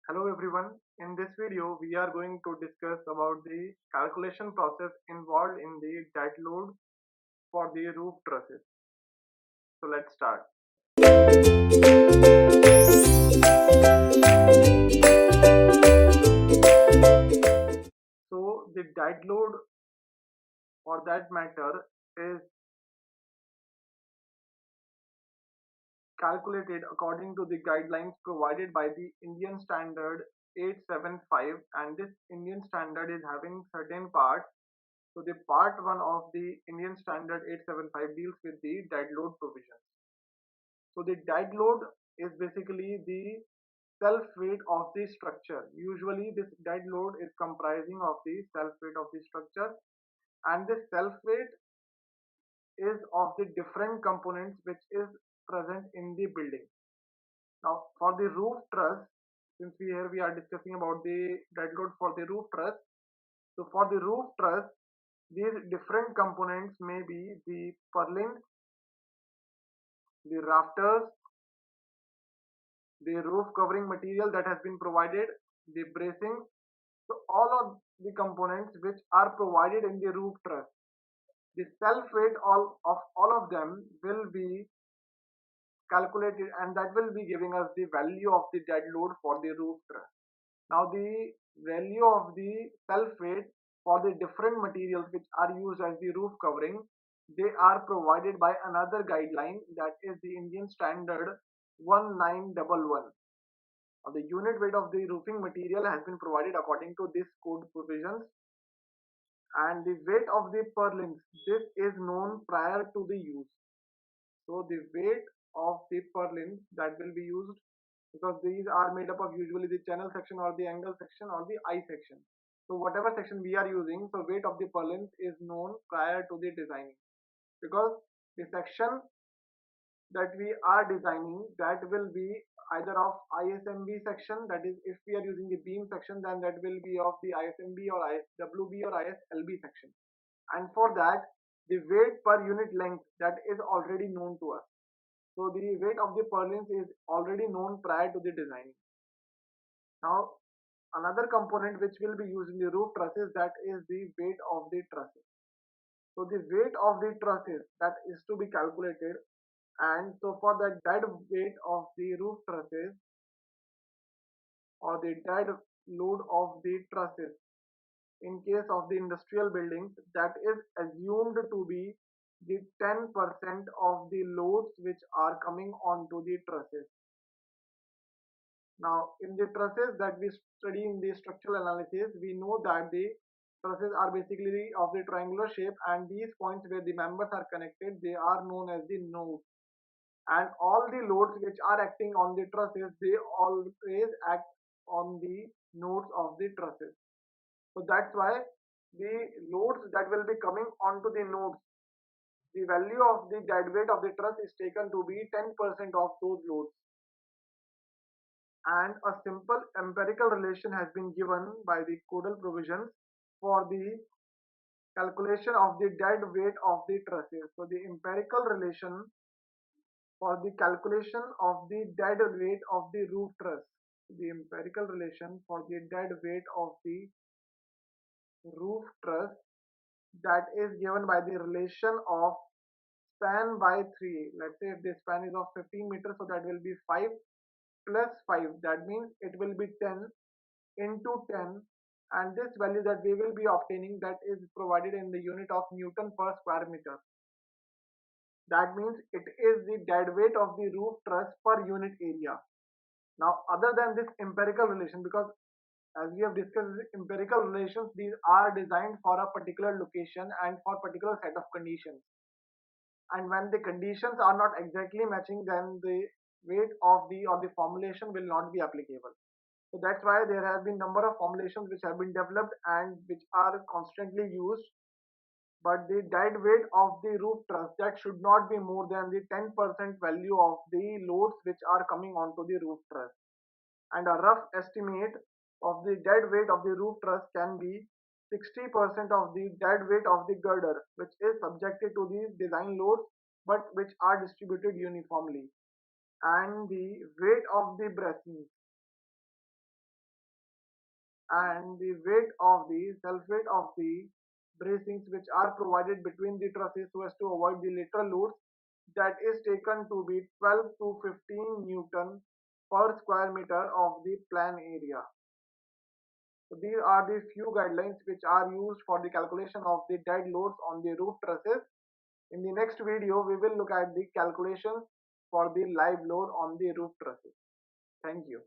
Hello everyone. In this video, we are going to discuss about the calculation process involved in the dead load for the roof trusses. So let's start. So the dead load for that matter is calculated according to the guidelines provided by the Indian Standard 875, and this Indian standard is having certain parts. So the part 1 of the Indian Standard 875 deals with the dead load provisions. So the dead load is basically the self weight of the structure. Usually this dead load is comprising of the self weight of the structure, and this self weight is of the different components which is present in the building. Now for the roof truss, since we are discussing about the dead load for the roof truss. So for the roof truss, these different components may be the purlins, the rafters, the roof covering material that has been provided, the bracing. So all of the components which are provided in the roof truss, the self weight of all of them will be calculated, and that will be giving us the value of the dead load for the roof truss. Now the value of the self weight for the different materials which are used as the roof covering, they are provided by another guideline, that is the Indian Standard 1911. The unit weight of the roofing material has been provided according to this code provisions, and the weight of the purlins, this is known prior to the use. So the weight of the purlins that will be used, because these are made up of usually the channel section or the angle section or the eye section. So whatever section we are using, so weight of the purlins is known prior to the designing, because the section that we are designing, that will be either of ISMB section, that is if we are using the beam section, then that will be of the ISMB or ISWB or ISLB section, and for that the weight per unit length, that is already known to us. So the weight of the purlins is already known prior to the designing. Now another component which will be used in the roof trusses, that is the weight of the trusses. So the weight of the trusses, that is to be calculated, and so for the dead weight of the roof trusses, or the dead load of the trusses in case of the industrial buildings, that is assumed to be the 10% of the loads which are coming onto the trusses. Now in the trusses that we study in the structural analysis, we know that the trusses are basically of the triangular shape, and these points where the members are connected, they are known as the nodes, and all the loads which are acting on the trusses, they always act on the nodes of the trusses. So that's why the loads that will be coming onto the nodes, the value of the dead weight of the truss is taken to be 10% of those loads, and a simple empirical relation has been given by the codal provisions for the calculation of the dead weight of the trusses. So the empirical relation for the calculation of the dead weight of the roof truss, the empirical relation for the dead weight of the roof truss, that is given by the relation of span by 3. Let's say if the span is of 15 meters, so that will be 5 plus 5, that means it will be 10 into 10, and this value that we will be obtaining, that is provided in the unit of Newton per square meter. That means it is the dead weight of the roof truss per unit area. Now other than this empirical relation, because as we have discussed, empirical relations, these are designed for a particular location and for particular set of conditions, and when the conditions are not exactly matching, then the weight of the or the formulation will not be applicable. So that's why there have been number of formulations which have been developed and which are constantly used, but the dead weight of the roof truss, that should not be more than the 10% value of the loads which are coming onto the roof truss, and a rough estimate of the dead weight of the roof truss can be 60% of the dead weight of the girder, which is subjected to the design loads but which are distributed uniformly, and the weight of the bracing, and the weight of the self-weight of the bracings which are provided between the trusses so as to avoid the lateral loads, that is taken to be 12 to 15 Newton per square meter of the plan area. So these are the few guidelines which are used for the calculation of the dead loads on the roof trusses. In the next video, we will look at the calculations for the live load on the roof trusses. Thank you.